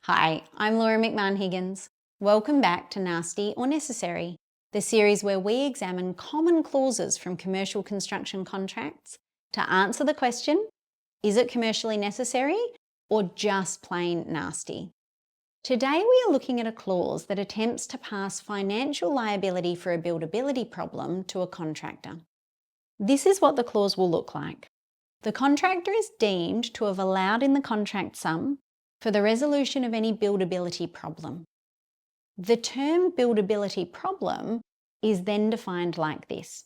Hi, I'm Laura McMahon-Higgins. Welcome back to Nasty or Necessary, the series where we examine common clauses from commercial construction contracts to answer the question, is it commercially necessary or just plain nasty? Today we are looking at a clause that attempts to pass financial liability for a buildability problem to a contractor. This is what the clause will look like. The contractor is deemed to have allowed in the contract sum for the resolution of any buildability problem. The term buildability problem is then defined like this.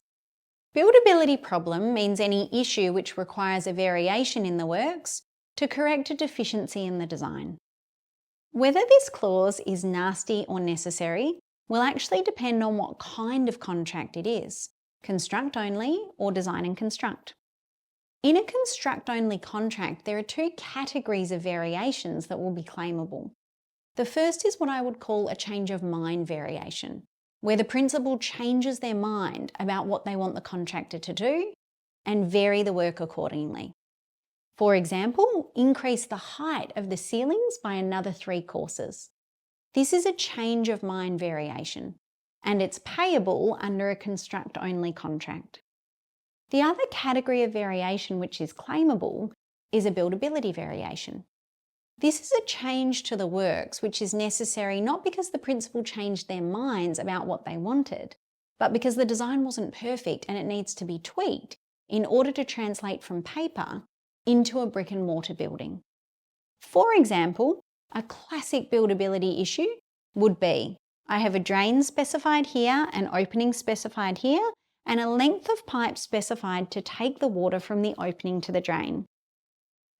Buildability problem means any issue which requires a variation in the works to correct a deficiency in the design. Whether this clause is nasty or necessary will actually depend on what kind of contract it is, construct only or design and construct. In a construct-only contract, there are two categories of variations that will be claimable. The first is what I would call a change of mind variation, where the principal changes their mind about what they want the contractor to do and vary the work accordingly. For example, increase the height of the ceilings by another 3 courses. This is a change of mind variation, and it's payable under a construct-only contract. The other category of variation which is claimable is a buildability variation. This is a change to the works which is necessary not because the principal changed their minds about what they wanted, but because the design wasn't perfect and it needs to be tweaked in order to translate from paper into a brick and mortar building. For example, a classic buildability issue would be, I have a drain specified here, an opening specified here, and a length of pipe specified to take the water from the opening to the drain.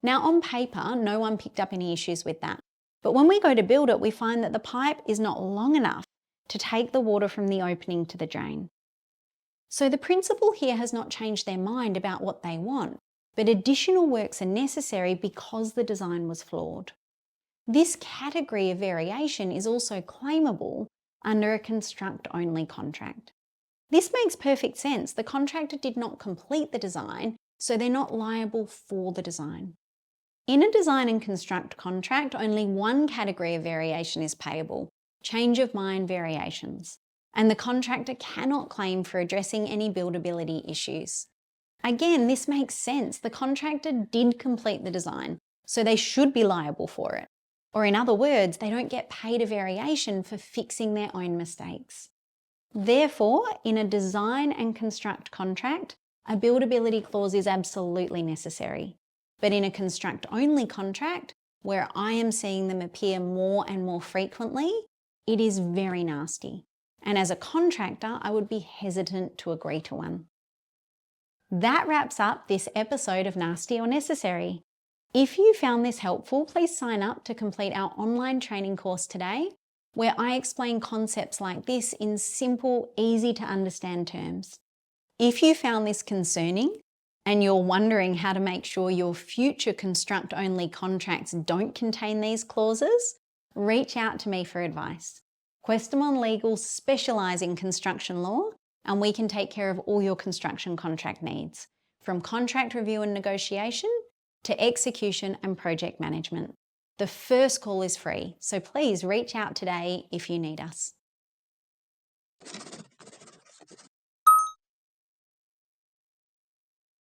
Now on paper, no one picked up any issues with that. But when we go to build it, we find that the pipe is not long enough to take the water from the opening to the drain. So the principal here has not changed their mind about what they want, but additional works are necessary because the design was flawed. This category of variation is also claimable under a construct-only contract. This makes perfect sense. The contractor did not complete the design, so they're not liable for the design. In a design and construct contract, only one category of variation is payable, change of mind variations, and the contractor cannot claim for addressing any buildability issues. Again, this makes sense. The contractor did complete the design, so they should be liable for it. Or in other words, they don't get paid a variation for fixing their own mistakes. Therefore, in a design and construct contract, a buildability clause is absolutely necessary. But in a construct-only contract, where I am seeing them appear more and more frequently, it is very nasty. And as a contractor, I would be hesitant to agree to one. That wraps up this episode of Nasty or Necessary. If you found this helpful, please sign up to complete our online training course today, where I explain concepts like this in simple, easy to understand terms. If you found this concerning and you're wondering how to make sure your future construct-only contracts don't contain these clauses, reach out to me for advice. Questamon Legal specialise in construction law, and we can take care of all your construction contract needs, from contract review and negotiation to execution and project management. The first call is free, so please reach out today if you need us.